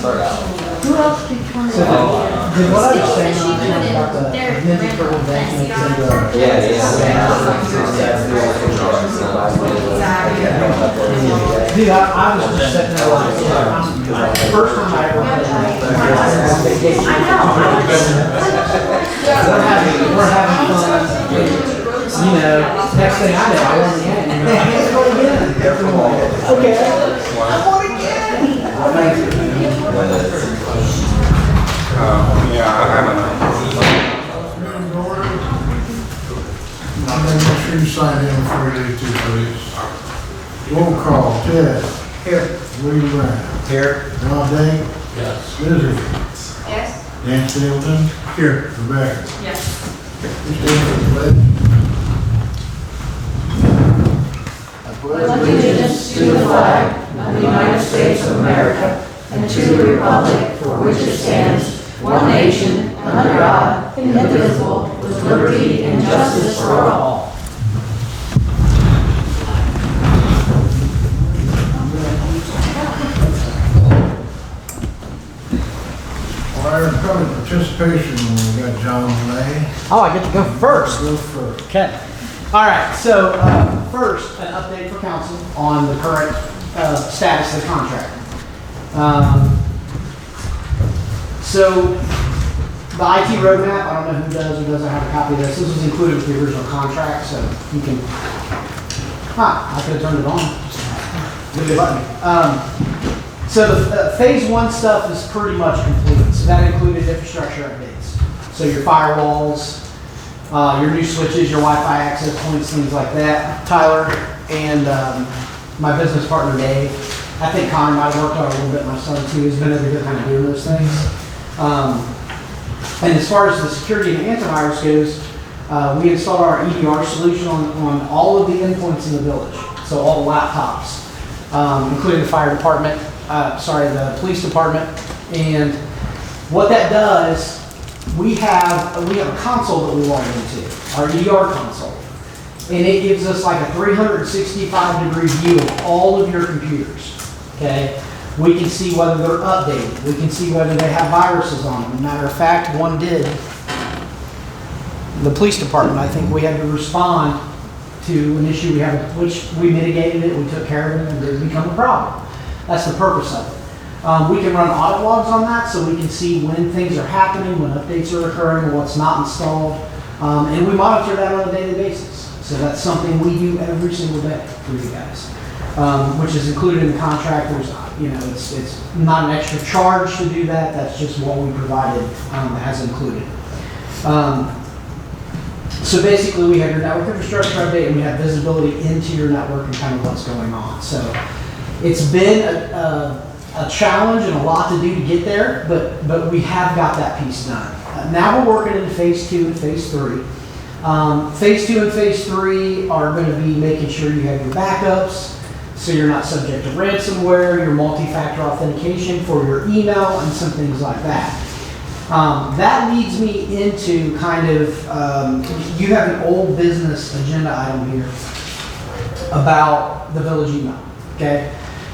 Start out. Who else did you want to Did what I was saying about the Ninja Turtle invention Dude, I was just sitting there like, first time I ever had we're having fun. You know, next thing I know, I want to get it. Okay. I want to get it. Yeah, I don't know. Make sure you sign in before you leave too, please. Roll call, Ted. Here. William Brown. Here. Ron Day. Yes. Lizzie. Yes. Dan Singleton. Here. Rebecca. Yes. You stand for the pledge? Allegiance to the flag of the United States of America and to the republic for which it stands, one nation, under God, indivisible, with liberty and justice for all. All right, public participation, we got John Lay. Oh, I get to go first. Go first. Okay. All right. So first, an update for council on the current status of the contract. So the IT roadmap, I don't know who does or doesn't have a copy of this. This was included with the original contract, so you can. I could have turned it on. Good button. So the phase one stuff is pretty much complete. So that included infrastructure updates. So your firewalls, your new switches, your Wi-Fi access points, things like that. Tyler and my business partner Dave. I think Connor might have worked on it a little bit. My son too has been over here kind of doing those things. And as far as the security and antivirus goes, we installed our EDR solution on all of the endpoints in the village. So all the laptops, including the fire department, the police department. And what that does, we have a console that we log into, our EDR console. And it gives us like a 365-degree view of all of your computers. Okay? We can see whether they're updated. We can see whether they have viruses on them. As a matter of fact, one did. The police department, I think we had to respond to an issue we had, which we mitigated it, we took care of it, and it didn't become a problem. That's the purpose of it. We can run audit logs on that, so we can see when things are happening, when updates are occurring, what's not installed, and we monitor that on a daily basis. So that's something we do every single day for you guys, which is included in the contract. There's, it's not an extra charge to do that. That's just what we provided as included. So basically, we have your network infrastructure update, and we have visibility into your network and kind of what's going on. So it's been a challenge and a lot to do to get there, but we have got that piece done. Now we're working into phase 2 and phase 3. Phase 2 and phase 3 are going to be making sure you have your backups, so you're not subject to ransomware, your multi-factor authentication for your email, and some things like that. That leads me into kind of, you have an old business agenda item here about the village email, okay?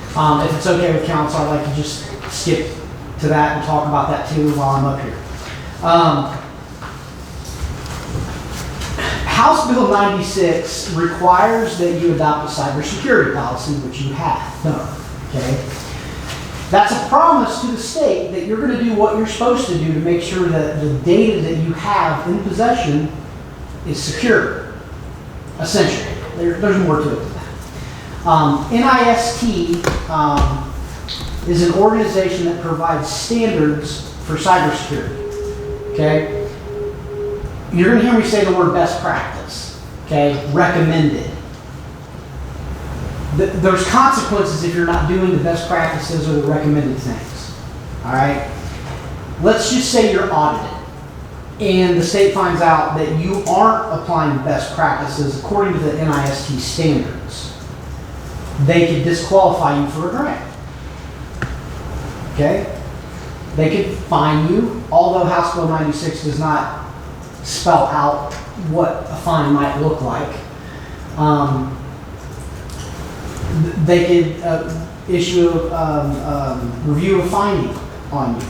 If it's okay with council, I'd like to just skip to that and talk about that too while I'm up here. House Bill 96 requires that you adopt a cybersecurity policy, which you have done, okay? That's a promise to the state that you're going to do what you're supposed to do to make sure that the data that you have in possession is secure, essentially. There's more to it than that. NIST is an organization that provides standards for cybersecurity, okay? You're going to hear me say the word best practice, okay? Recommended. There's consequences if you're not doing the best practices or the recommended things, all right? Let's just say you're audited and the state finds out that you aren't applying best practices according to the NIST standards. They could disqualify you for a grant, okay? They could fine you, although House Bill 96 does not spell out what a fine might look like. They could issue a review of finding on you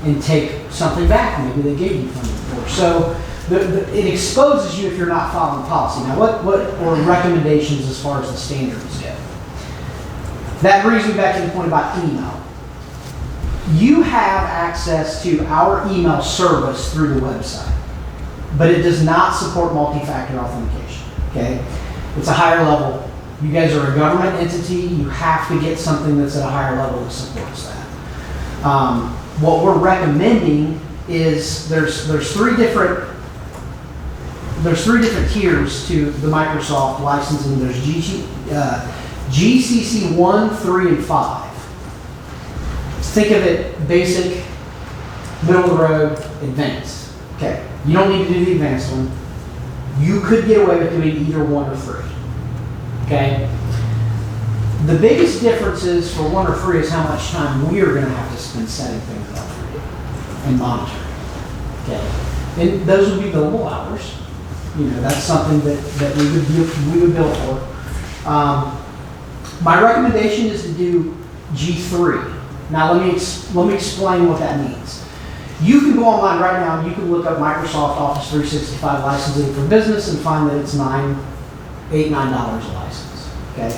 and take something back maybe they gave you funding for. So it exposes you if you're not following policy. Now, what are recommendations as far as the standards go? That brings me back to the point about email. You have access to our email service through the website, but it does not support multi-factor authentication, okay? It's a higher level. You guys are a government entity. You have to get something that's at a higher level that supports that. What we're recommending is there's three different tiers to the Microsoft licensing. There's GCC 1, 3, and 5. Think of it basic, middle of the road, advanced. Okay, you don't need to do the advanced one. You could get away with doing either 1 or 3. Okay? The biggest differences for 1 or 3 is how much time we are going to have to spend setting things up for you and monitoring. Okay? And those would be billable hours. You know, that's something that we would bill for. My recommendation is to do G3. Now let me explain what that means. You can go online right now and you can look up Microsoft Office 365 licensing for business and find that it's $8, $9 a license. Okay.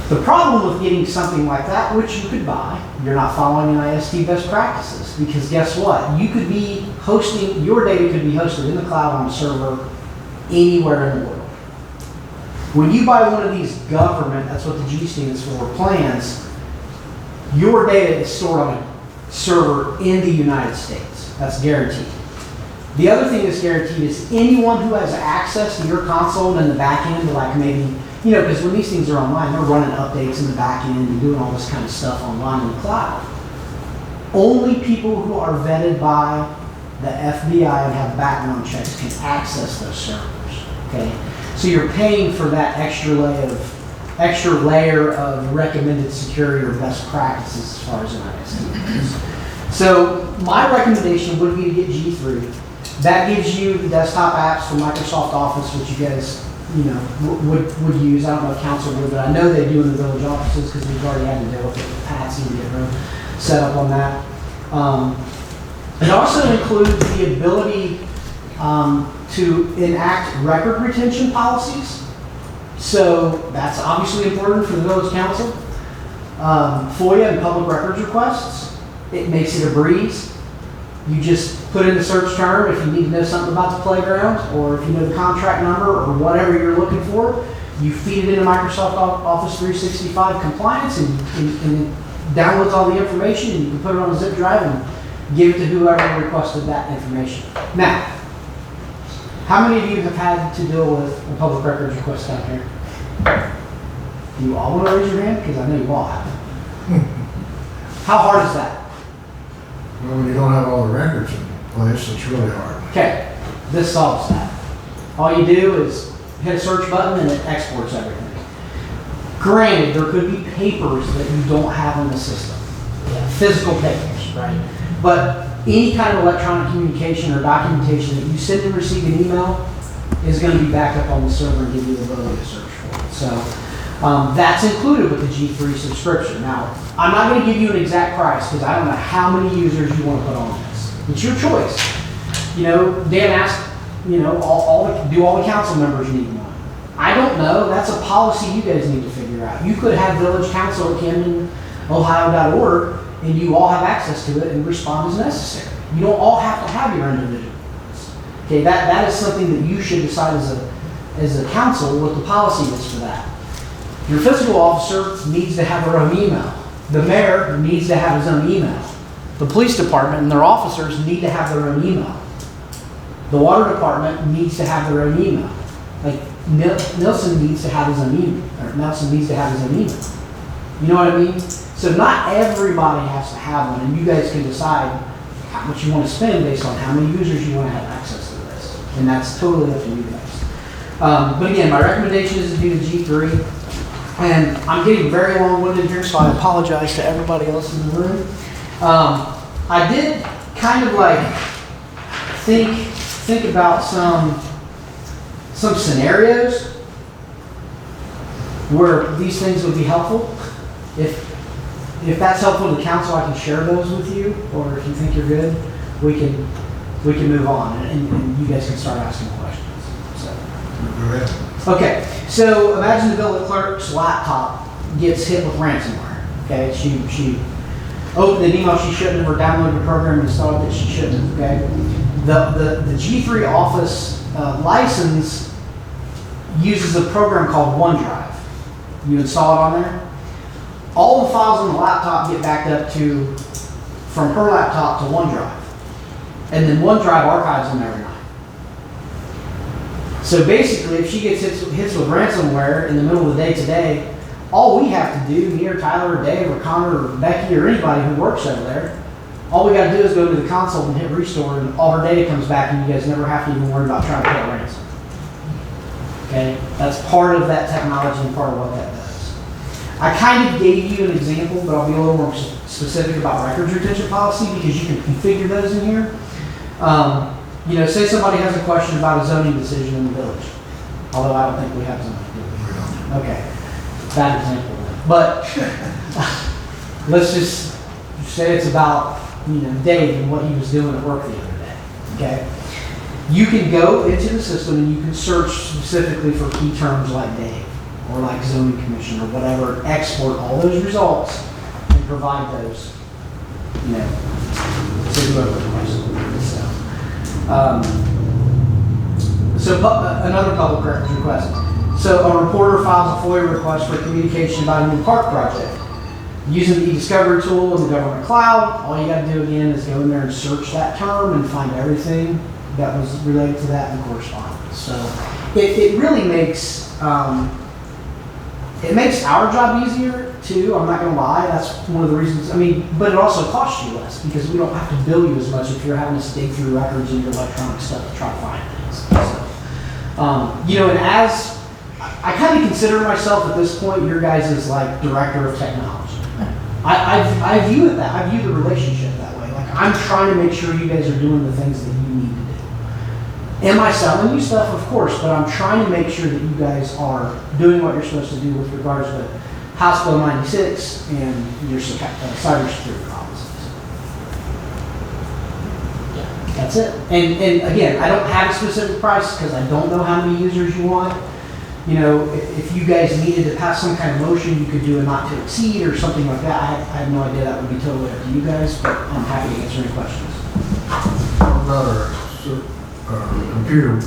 The problem with getting something like that, which you could buy, you're not following NIST best practices, because guess what? You could be hosting, your data could be hosted in the cloud on a server anywhere in the world. When you buy one of these government, that's what the G stands for, plans, your data is stored on a server in the United States. That's guaranteed. The other thing that's guaranteed is anyone who has access to your console and the back end, like maybe, you know, because when these things are online, they're running updates in the back end and doing all this kind of stuff online in the cloud. Only people who are vetted by the FBI and have background checks can access those servers. Okay, so you're paying for that extra layer of recommended security or best practices as far as NIST goes. So my recommendation would be to get G3. That gives you the desktop apps for Microsoft Office, which you guys, you know, would use. I don't know if council would, but I know they do in the village offices because we've already had to deal with it with Patsy and get her set up on that. It also includes the ability to enact record retention policies. So that's obviously important for the village council. FOIA and public records requests. It makes it a breeze. You just put in the search term if you need to know something about the playground, or if you know the contract number or whatever you're looking for. You feed it into Microsoft Office 365 compliance and it downloads all the information, and you can put it on a zip drive and give it to whoever requested that information. Now, how many of you have had to deal with a public records request down here? Do you all want to raise your hand? Because I know you all have. How hard is that? Well, when you don't have all the records in place, it's really hard. Okay, this solves that. All you do is hit a search button and it exports everything. Granted, there could be papers that you don't have in the system. Physical papers, right? But any kind of electronic communication or documentation that you send and receive an email is going to be backed up on the server and give you the ability to search for it. So that's included with the G3 subscription. Now, I'm not going to give you an exact price because I don't know how many users you want to put on this. It's your choice. You know, Dan asked, you know, do all the council members need one? I don't know. That's a policy you guys need to figure out. You could have village council at CamdenOhio.org and you all have access to it and respond as necessary. You don't all have to have your individual ones. Okay, that is something that you should decide as a council what the policy is for that. Your fiscal officer needs to have their own email. The mayor needs to have his own email. The police department and their officers need to have their own email. The water department needs to have their own email. Like Nelson needs to have his own email. Or Nelson needs to have his own email. You know what I mean? So not everybody has to have one, and you guys can decide how much you want to spend based on how many users you want to have access to this. And that's totally up to you guys. But again, my recommendation is to do the G3. And I'm getting very long-winded here, so I apologize to everybody else in the room. I did kind of like think about some scenarios where these things would be helpful. If that's helpful to the council, I can share those with you, or if you think you're good, we can move on, and you guys can start asking questions. So. Go ahead. Okay, so imagine the village clerk's laptop gets hit with ransomware. Okay, she opened an email she shouldn't have, or downloaded a program and installed that she shouldn't have. Okay, the G3 Office license uses a program called OneDrive. You install it on there. All the files on the laptop get backed up from her laptop to OneDrive. And then OneDrive archives them every night. So basically, if she gets hits with ransomware in the middle of the day today, all we have to do, me or Tyler or Dave or Connor or Becky or anybody who works over there, all we got to do is go to the console and hit restore, and all her data comes back, and you guys never have to even worry about trying to pay a ransom. Okay? That's part of that technology and part of what that does. I kind of gave you an example, but I'll be a little more specific about records retention policy because you can configure those in here. Say somebody has a question about a zoning decision in the village, although I don't think we have zoning. Okay, bad example. But let's just say it's about Dave and what he was doing at work the other day. Okay, you can go into the system and you can search specifically for key terms like Dave or like zoning commission or whatever. Export all those results and provide those. To whoever requests them. Another public records request. So a reporter files a FOIA request for communication about a new park project. Using the e-discovery tool in the government cloud, all you got to do again is go in there and search that term and find everything that was related to that in correspondence. So it really makes our job easier too. I'm not going to lie. That's one of the reasons. But it also costs you less because we don't have to bill you as much if you're having to dig through records and your electronic stuff to try to find things. So, and as I kind of consider myself at this point, your guys' like director of technology. I view it that. I view the relationship that way. Like I'm trying to make sure you guys are doing the things that you need to do. Am I selling you stuff? Of course, but I'm trying to make sure that you guys are doing what you're supposed to do with regards to House Bill 96 and your cybersecurity policies. Yeah, that's it. And again, I don't have a specific price because I don't know how many users you want. If you guys needed to pass some kind of motion, you could do a not to exceed or something like that. I have no idea. That would be totally up to you guys, but I'm happy to answer any questions. What about our computer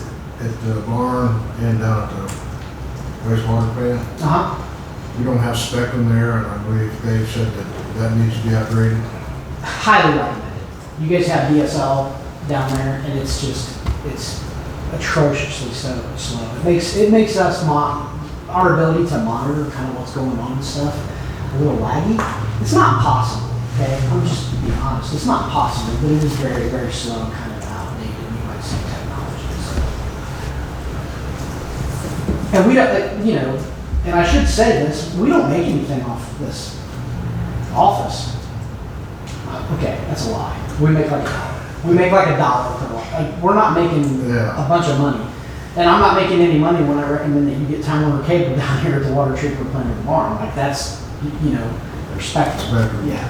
at the barn and down at the wastewater plant? We don't have Spectrum there, and I believe Dave said that needs to be upgraded. Highly recommended. You guys have DSL down there, and it's atrociously so slow. It makes us our ability to monitor kind of what's going on and stuff a little laggy. It's not possible. Okay, I'm just being honest. It's not possible, but it is very, very slow and kind of outdated. You might say technology. So. And we don't, and I should say this: we don't make anything off of this office. Okay, that's a lie. We make like $1. We make like $1 per lot. Like, we're not making a bunch of money. And I'm not making any money when I recommend that you get Time Warner Cable down here at the water treatment plant in the barn. Like that's, respectful. Yeah.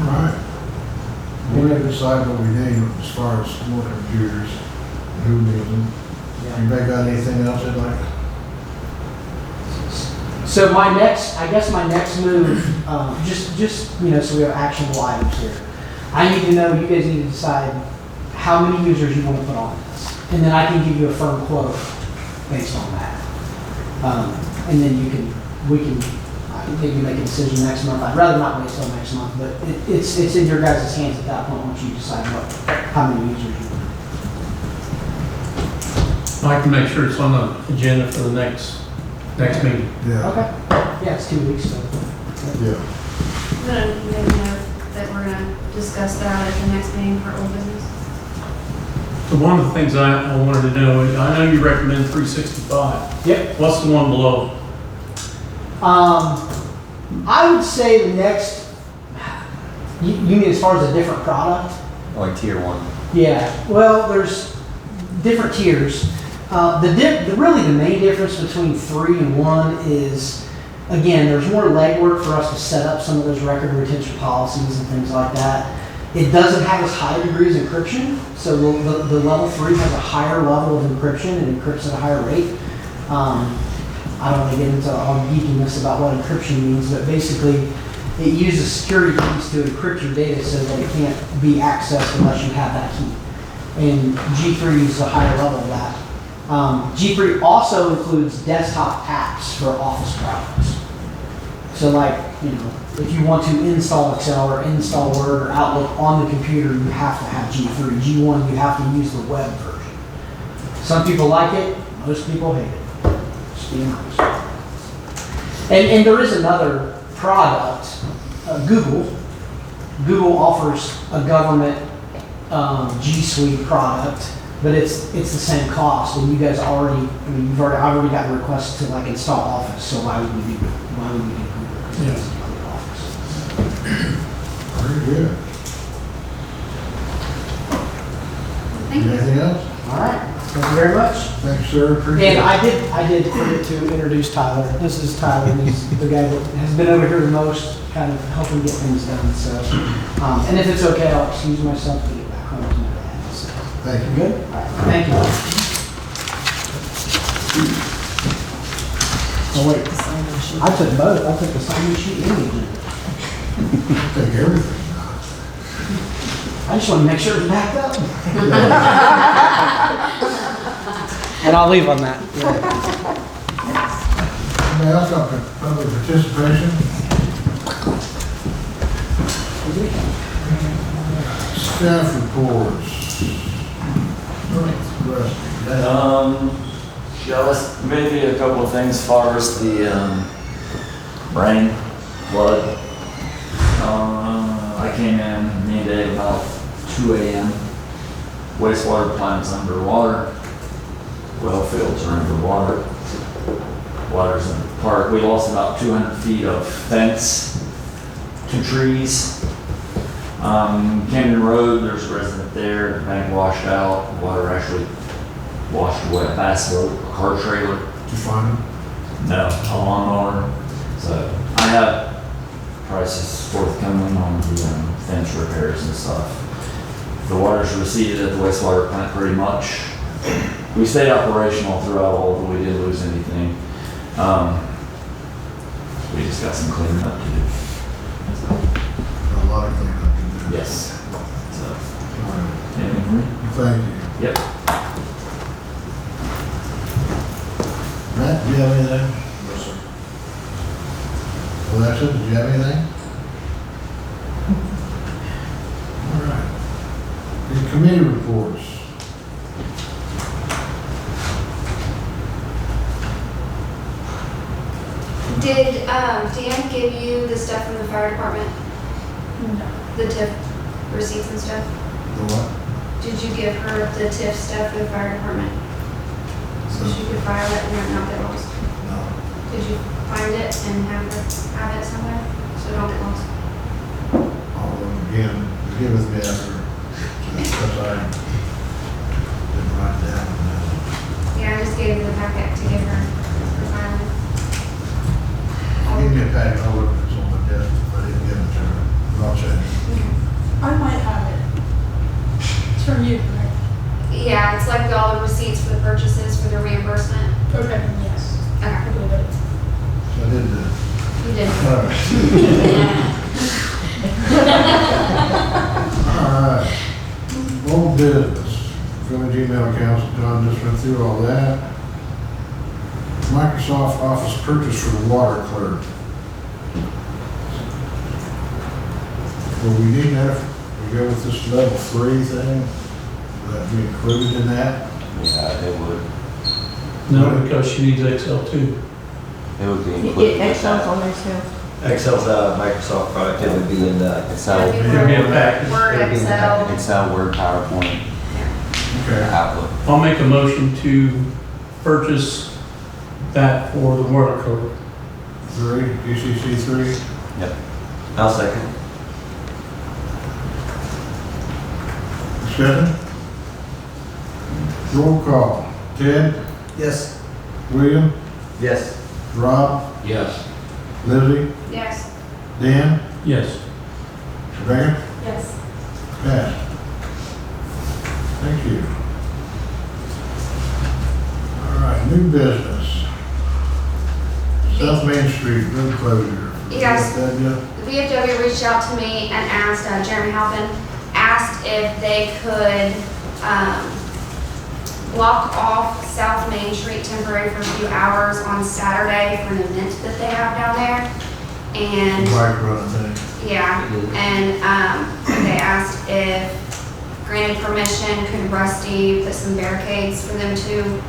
All right. We need to decide what we need as far as more computers, who needs them. Yeah. Anybody got anything else they'd like? So my next move, just so we have actionable items here. I need to know, you guys need to decide how many users you want to put on this. And then I can give you a firm quote based on that. And then we can maybe make a decision next month. I'd rather not wait till next month, but it's in your guys' hands at that point once you decide how many users you want. I can make sure it's on the agenda for the next meeting. Yeah. Okay. Yeah, it's 2 weeks, so. Yeah. I'm gonna make a note that we're gonna discuss that at the next meeting for old business. So one of the things I wanted to know, I know you recommend 365. Yep. What's the one below? I would say the next, you mean as far as a different product? Like tier 1. Yeah, well, there's different tiers. Really the main difference between 3 and 1 is, again, there's more legwork for us to set up some of those record retention policies and things like that. It doesn't have as high degrees of encryption, so the level 3 has a higher level of encryption and encrypts at a higher rate. I don't want to get into all geekiness about what encryption means, but basically it uses security keys to encrypt your data so that it can't be accessed unless you have that key. And G3 uses a higher level of that. G3 also includes desktop apps for Office products. So like, if you want to install Excel or install Word or Outlook on the computer, you have to have G3. G1, you have to use the web version. Some people like it, most people hate it. Just being honest. And there is another product, Google. Google offers a government G Suite product, but it's the same cost. And you guys already, I've already got requests to like install Office. So why would we do Google? Yeah. Very good. Thank you. Anything else? All right. Thank you very much. Thanks, sir. Appreciate And it. I did forget to introduce Tyler. This is Tyler. He's the guy that has been over here the most, kind of helping get things done. So, and if it's okay, I'll excuse myself to get back home to my dad. So, Thank you. good? All right. Thank you. Oh wait, I took both. I took the sign-in sheet and the agenda. Take everything. I just want to make sure it's backed up. And I'll leave on that. Yeah. Anybody else got public participation? Staff reports. Just maybe a couple of things as far as the rain, flood. I came in midday about 2 a.m. Wastewater plant's underwater. Well fields are underwater. Water's in the park. We lost about 200 feet of fence to trees. Camden Road, there's a resident there, the bank washed out, water actually washed away a bass boat, a car trailer. Did you find them? No, a lawnmower. So I have prices forthcoming on the fence repairs and stuff. The water's receded at the wastewater plant pretty much. We stayed operational throughout all, but we didn't lose anything. We just got some cleaning up to do. A lot of cleanup to do. Yes. So, All right. anything? Thank you. Yep. Matt, do you have anything? No, sir. Alexa, did you have anything? All right. The committee reports. Did Dan give you the stuff from the fire department? No. The TIF receipts and stuff? The what? Did you give her the TIF stuff for the fire department? So she could file it and not get lost? No. Did you find it and have it somewhere? So don't get lost? All of them again, give with me after, because I didn't write down. Yeah, I just gave you the packet to give her for filing. Give me a packet, I'll look at this on my desk, if I didn't give it to her, but I'll check. I might have it. It's from you, right? Yeah, it's like all the receipts for the purchases for the reimbursement. Okay, yes. I Okay, believe it. So I did that. you did. All right. Old business, going Gmail accounts, John just went through all that. Microsoft Office purchase for the water clerk. Will we need that if we go with this level 3 thing? Will that be included in that? Yeah, it would. No, because she needs Excel too. It would be You included. get Excel's on Excel. Excel's a Microsoft product, it would be in the Excel. That'd be It'll be a package. Word, It'll be in the Excel. Excel, Word, PowerPoint, Okay. Outlook. I'll make a motion to purchase that for the water clerk. 3, ECC 3. Yep. I'll second. Discussion? Roll call. Ted? Yes. William? Yes. Rob? Yes. Lizzie? Yes. Dan? Yes. Rebecca? Yes. Pass. Thank you. All right, new business. South Main Street road closure. Yes. VFW. The VFW reached out to me and asked, Jeremy Halpin, asked if they could, block off South Main Street temporary for a few hours on Saturday for an event that they have down there. And Bike running thing. yeah, and they asked if granted permission, could Rusty put some barricades for them to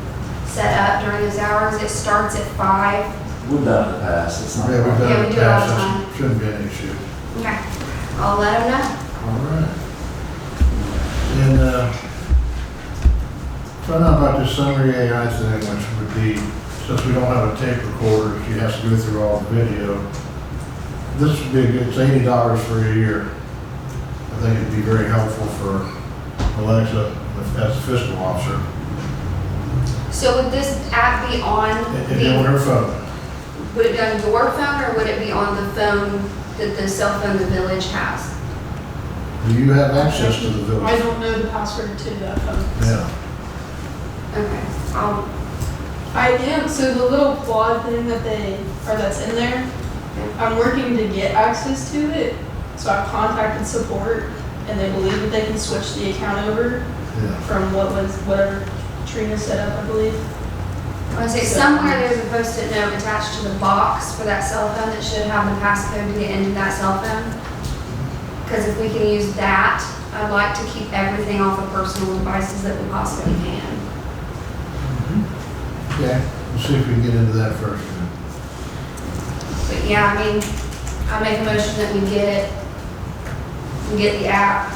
set up during those hours? It starts at 5. We've done it in the past, it's not. Yeah, we've Yeah, done we it do it all the past, time. this shouldn't be an issue. Okay, I'll let them know. All right. And, find out about this summary AI thing, which would be, since we don't have a tape recorder, she has to go through all the video. This would be a good, it's $80 for a year. I think it'd be very helpful for Alexa as a fiscal officer. So would this app be on It'd be on her phone. would it be on your phone or would it be on the phone, the cell phone the village has? Do you have access to the I village? don't know the password to that phone. Yeah. Okay, I am, so the little quad thing that's in there, I'm working to get access to it. So I've contacted support and they believe that they can switch the account over Yeah. from whatever Trina set up, I believe. I want to say somewhere there's a post-it note attached to the box for that cell phone that should have the passcode to get into that cell phone. Because if we can use that, I'd like to keep everything off of personal devices that we possibly can. Okay, we'll see if we can get into that first. But yeah, I mean, I make a motion that we get the app,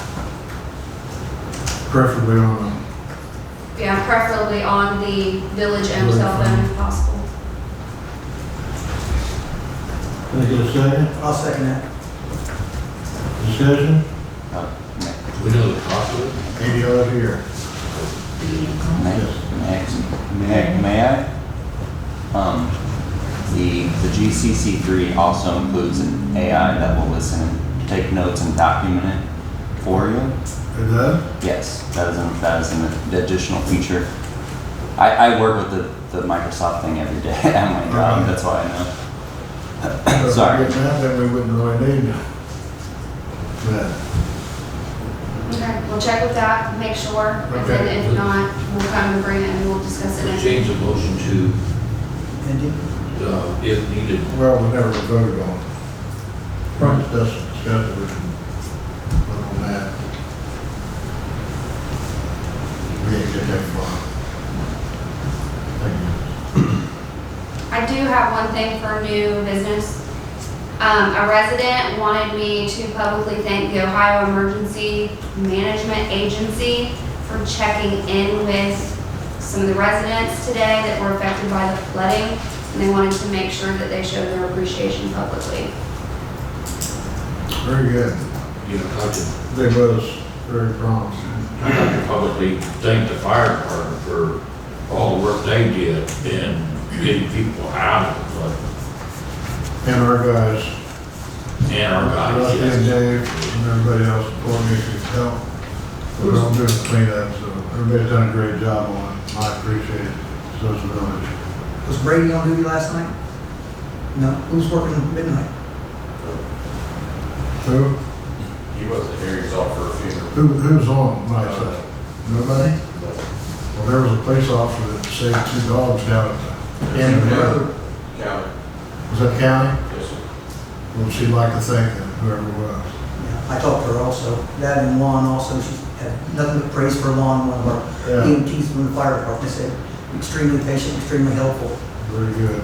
Preferably on yeah, preferably on the village-owned cell phone if possible. Can I get a second? I'll second that. Discussion? We know the cost of it? $80 a year. May I? The GCC3 also includes an AI that will listen, take notes and document it for you. It does? Yes, that is an additional feature. I work with the Microsoft thing every day at my job, that's why I know. Sorry. If we get that, then we wouldn't really need that. Okay, we'll check with that, make sure, and then Okay. if not, we'll come and bring it and we'll discuss it. We'll change the motion to, if needed. Well, we never voted on it. Right. Discuss it, we can vote on that. We didn't get that far. Thank you. I do have one thing for new business. A resident wanted me to publicly thank the Ohio Emergency Management Agency for checking in with some of the residents today that were affected by the flooding. And they wanted to make sure that they showed their appreciation publicly. Very good. You know, I could, They was very prompt. I'd like to publicly thank the fire department for all the work they did in getting people out of the flood. And our guys, And our guys, Rusty and yes. Dave, and everybody else supporting me to help. We're all doing the cleanup, so everybody's done a great job on it. I appreciate it. So it's the village. Was Brady on duty last night? No, who was working midnight? Who? He wasn't here, he was off for a funeral. Who's on my side? Nobody? Well, there was a police officer that saved 2 dogs down at the Camden Road. County. Was that county? Yes, sir. Well, she'd like to thank them, whoever it was. Yeah, I talked to her also. That and Lon also, she had nothing but praise for Lon, one of our Yeah. EMTs from the fire department. They said extremely patient, extremely helpful. Very good.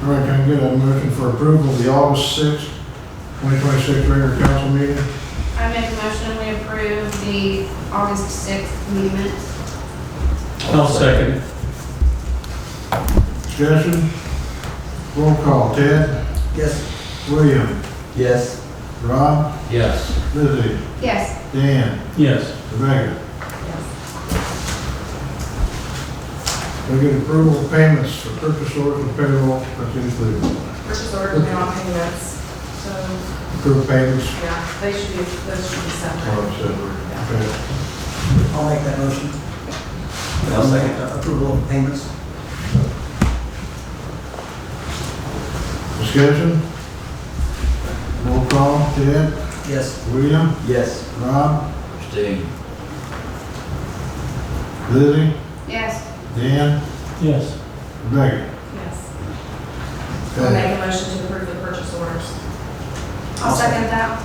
All right, can I get a motion for approval of the August 6th, 2026 regular council meeting? I make a motion we approve the August 6th meeting minutes. I'll second. Discussion? Roll call. Ted? Yes, William, Yes. Rob, Yes. Lizzie, Yes. Dan, Yes. Rebecca. We get approval of payments for purchase orders and payroll, that's included. Purchase order, pay on payments, so, Approve payments, yeah, those should be all separate. separate. Okay. I'll make that motion. I'll second. Approval of payments. Discussion? Roll call, Ted, Yes. William, Yes. Rob, Steve. Lizzie, Yes. Dan, Yes. Rebecca. Yes. I'll Okay. make a motion to approve the purchase orders. I'll second that.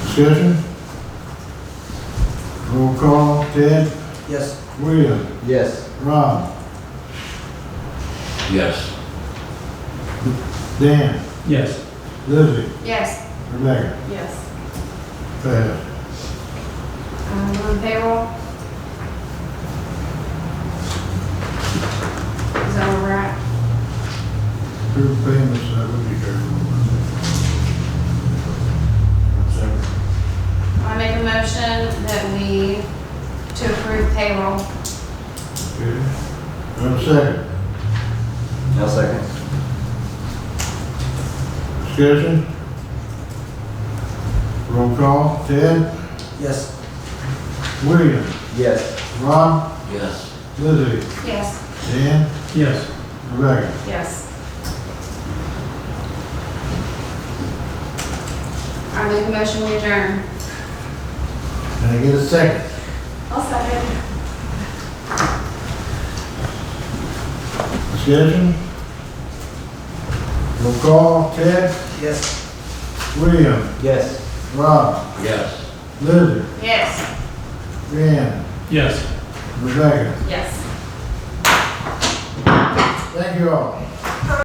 Discussion? Roll call, Ted, Yes. William, Yes. Rob, Yes. Dan, Yes. Lizzie, Yes. Rebecca. Yes. Passed. On payroll. Is that where we're at? Approve payments, that would be careful. I make a motion that we, to approve payroll. Okay. Do I have a second? I'll second. Discussion? Roll call, Ted, Yes. William, Yes. Rob, Yes. Lizzie, Yes. Dan, Yes. Rebecca. Yes. I make a motion we adjourn. Can I get a second? I'll second. Discussion? Roll call, Ted, Yes. William, Yes. Rob, Yes. Lizzie, Yes. Dan, Yes. Rebecca. Yes. Thank you all.